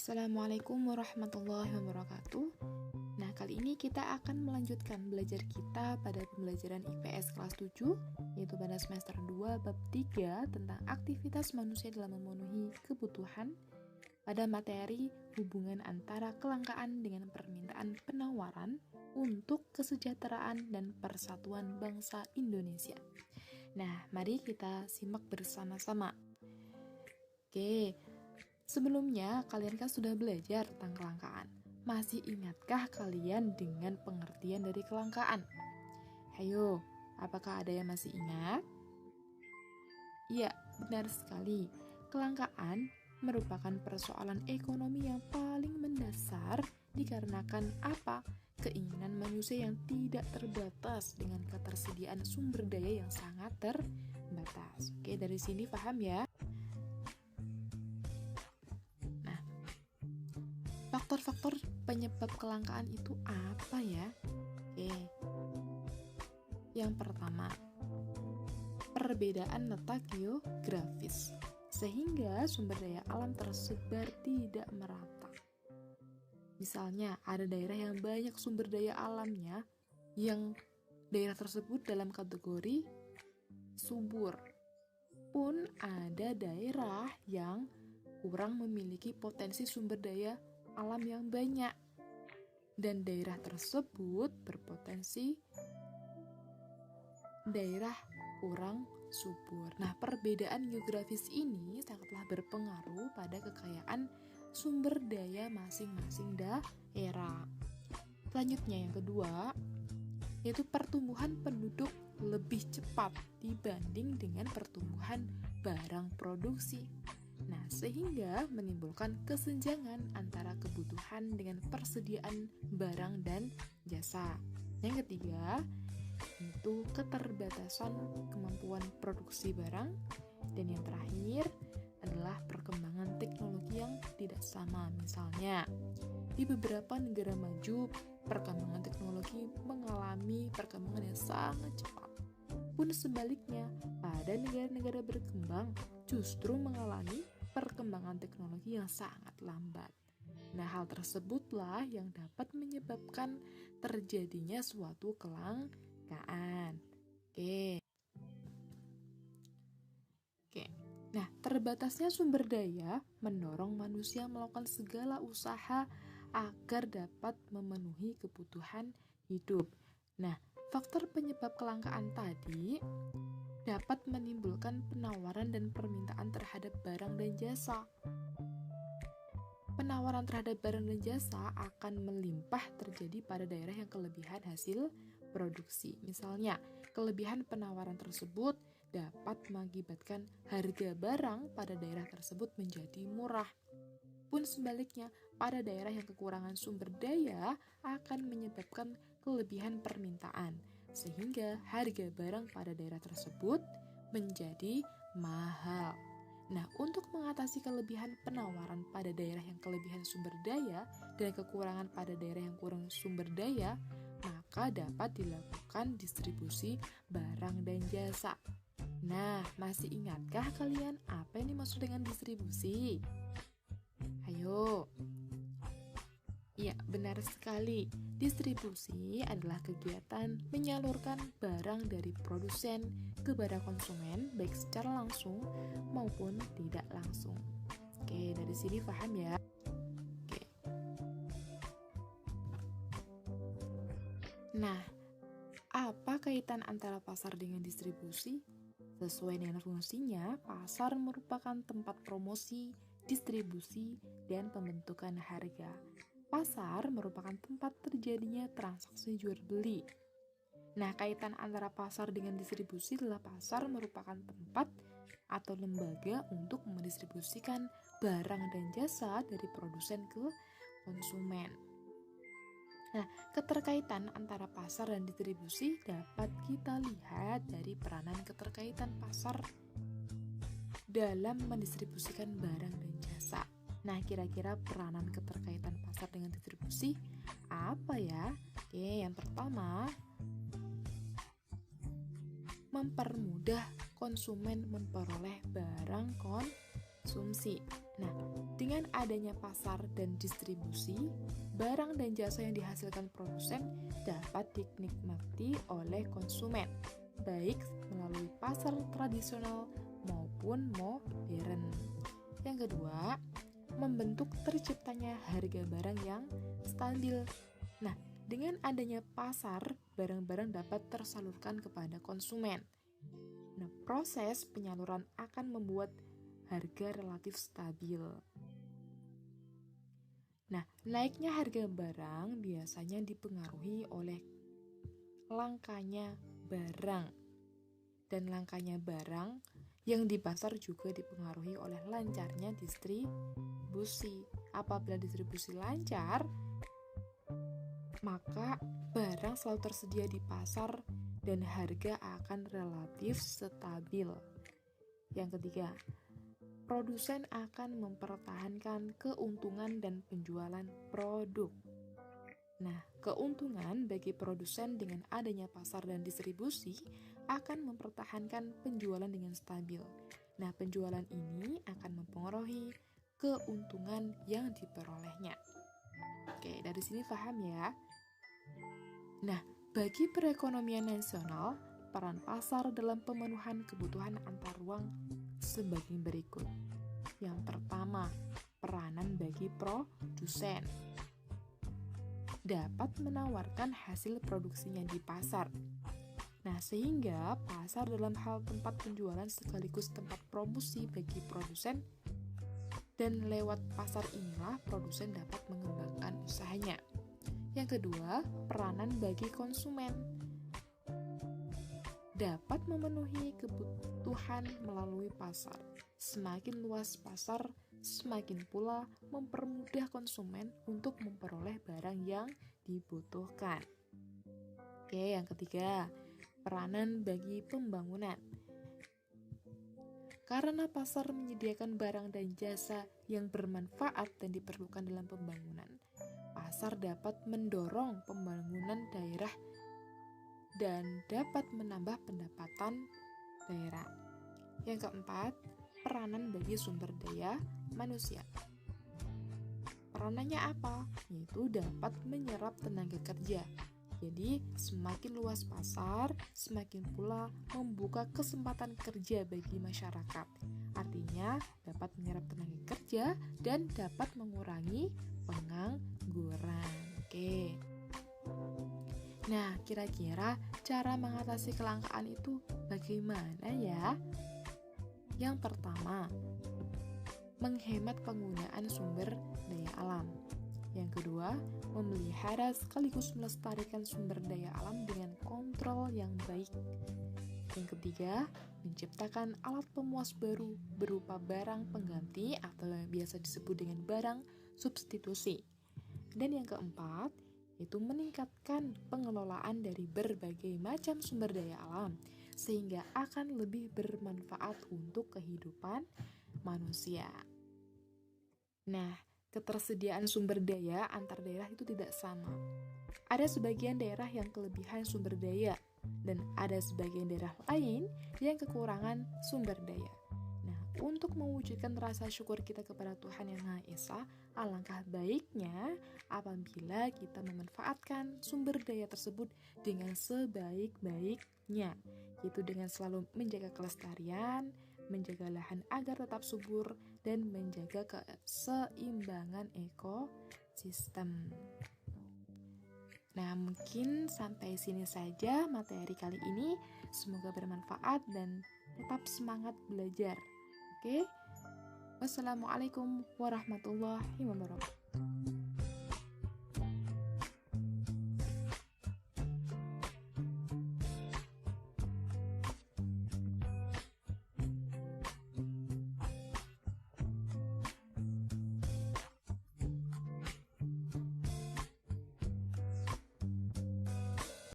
Assalamualaikum warahmatullahi wabarakatuh. Nah, kali ini kita akan melanjutkan belajar kita pada pembelajaran IPS kelas 7, yaitu pada semester 2 bab 3 tentang aktivitas manusia dalam memenuhi kebutuhan pada materi hubungan antara kelangkaan dengan permintaan penawaran untuk kesejahteraan dan persatuan bangsa Indonesia. Nah, mari kita simak bersama-sama. Oke, sebelumnya, kalian kan sudah belajar tentang kelangkaan. Masih ingatkah kalian dengan pengertian dari kelangkaan? Hayo, apakah ada yang masih ingat? Iya, benar sekali. Kelangkaan merupakan persoalan ekonomi yang paling mendasar dikarenakan apa? Keinginan manusia yang tidak terbatas dengan ketersediaan sumber daya yang sangat terbatas. Oke, dari sini paham ya? Faktor-faktor penyebab kelangkaan itu apa ya? Oke. Yang pertama, perbedaan letak geografis, sehingga sumber daya alam tersebar tidak merata. Misalnya, ada daerah yang banyak sumber daya alamnya, yang daerah tersebut dalam kategori subur. Pun ada daerah yang kurang memiliki potensi sumber daya alam yang banyak, dan daerah tersebut berpotensi daerah kurang subur. Nah, perbedaan geografis ini sangatlah berpengaruh pada kekayaan sumber daya masing-masing daerah. Selanjutnya yang kedua, yaitu pertumbuhan penduduk lebih cepat dibanding dengan pertumbuhan barang produksi. Nah, sehingga menimbulkan kesenjangan antara kebutuhan dengan persediaan barang dan jasa. Yang ketiga, itu keterbatasan kemampuan produksi barang. Dan yang terakhir adalah perkembangan teknologi yang tidak sama. Misalnya, di beberapa negara maju, perkembangan teknologi mengalami perkembangan yang sangat cepat. Pun sebaliknya, pada negara-negara berkembang justru mengalami perkembangan teknologi yang sangat lambat. Nah, hal tersebutlah yang dapat menyebabkan terjadinya suatu kelangkaan. Oke. Nah, terbatasnya sumber daya mendorong manusia melakukan segala usaha agar dapat memenuhi kebutuhan hidup. Nah, faktor penyebab kelangkaan tadi dapat menimbulkan penawaran dan permintaan terhadap barang dan jasa. Penawaran terhadap barang dan jasa akan melimpah terjadi pada daerah yang kelebihan hasil produksi. Misalnya, kelebihan penawaran tersebut dapat mengakibatkan harga barang pada daerah tersebut menjadi murah. Pun sebaliknya, pada daerah yang kekurangan sumber daya akan menyebabkan kelebihan permintaan, sehingga harga barang pada daerah tersebut menjadi mahal. Nah, untuk mengatasi kelebihan penawaran pada daerah yang kelebihan sumber daya dan kekurangan pada daerah yang kurang sumber daya, maka dapat dilakukan distribusi barang dan jasa. Nah, masih ingatkah kalian apa yang dimaksud dengan distribusi? Ayo. Ya, benar sekali. Distribusi adalah kegiatan menyalurkan barang dari produsen kepada konsumen, baik secara langsung maupun tidak langsung. Oke, dari sini paham ya? Oke. Nah, apa kaitan antara pasar dengan distribusi? Sesuai dengan fungsinya, pasar merupakan tempat promosi, distribusi, dan pembentukan harga. Pasar merupakan tempat terjadinya transaksi jual beli. Nah, kaitan antara pasar dengan distribusi adalah pasar merupakan tempat atau lembaga untuk mendistribusikan barang dan jasa dari produsen ke konsumen. Nah, keterkaitan antara pasar dan distribusi dapat kita lihat dari peranan keterkaitan pasar dalam mendistribusikan barang dan jasa. Nah, kira-kira peranan keterkaitan pasar dengan distribusi apa ya? Oke, yang pertama, mempermudah konsumen memperoleh barang konsumsi. Nah, dengan adanya pasar dan distribusi, barang dan jasa yang dihasilkan produsen dapat dinikmati oleh konsumen, baik melalui pasar tradisional maupun modern. Yang kedua, membentuk terciptanya harga barang yang stabil. Nah, dengan adanya pasar, barang-barang dapat tersalurkan kepada konsumen. Nah, proses penyaluran akan membuat harga relatif stabil. Nah, naiknya harga barang biasanya dipengaruhi oleh langkanya barang. Dan langkanya barang yang di pasar juga dipengaruhi oleh lancarnya distribusi. Apabila distribusi lancar, maka barang selalu tersedia di pasar dan harga akan relatif stabil. Yang ketiga, produsen akan mempertahankan keuntungan dan penjualan produk. Nah, keuntungan bagi produsen dengan adanya pasar dan distribusi akan mempertahankan penjualan dengan stabil. Nah, penjualan ini akan mempengaruhi keuntungan yang diperolehnya. Oke, dari sini paham ya? Nah, bagi perekonomian nasional, peran pasar dalam pemenuhan kebutuhan antar ruang sebagai berikut. Yang pertama, peranan bagi produsen. Dapat menawarkan hasil produksinya di pasar. Nah, sehingga pasar dalam hal tempat penjualan sekaligus tempat promosi bagi produsen, dan lewat pasar inilah produsen dapat mengembangkan usahanya. Yang kedua, peranan bagi konsumen. Dapat memenuhi kebutuhan melalui pasar. Semakin luas pasar, semakin pula mempermudah konsumen untuk memperoleh barang yang dibutuhkan. Oke, yang ketiga, peranan bagi pembangunan. Karena pasar menyediakan barang dan jasa yang bermanfaat dan diperlukan dalam pembangunan, pasar dapat mendorong pembangunan daerah dan dapat menambah pendapatan daerah. Yang keempat, peranan bagi sumber daya manusia. Peranannya apa? Yaitu dapat menyerap tenaga kerja. Jadi, semakin luas pasar, semakin pula membuka kesempatan kerja bagi masyarakat. Artinya, dapat menyerap tenaga kerja dan dapat mengurangi pengangguran. Oke. Nah, kira-kira cara mengatasi kelangkaan itu bagaimana ya? Yang pertama, menghemat penggunaan sumber daya alam. Yang kedua, memelihara sekaligus melestarikan sumber daya alam dengan kontrol yang baik. Yang ketiga, menciptakan alat pemuas baru berupa barang pengganti atau yang biasa disebut dengan barang substitusi. Dan yang keempat, yaitu meningkatkan pengelolaan dari berbagai macam sumber daya alam sehingga akan lebih bermanfaat untuk kehidupan manusia. Nah, ketersediaan sumber daya antar daerah itu tidak sama. Ada sebagian daerah yang kelebihan sumber daya dan ada sebagian daerah lain yang kekurangan sumber daya. Nah, untuk mewujudkan rasa syukur kita kepada Tuhan Yang Maha Esa, alangkah baiknya apabila kita memanfaatkan sumber daya tersebut dengan sebaik-baiknya, yaitu dengan selalu menjaga kelestarian, menjaga lahan agar tetap subur, dan menjaga keseimbangan ekosistem. Nah, mungkin sampai sini saja materi kali ini. Semoga bermanfaat dan tetap semangat belajar. Oke? Wassalamualaikum warahmatullahi wabarakatuh.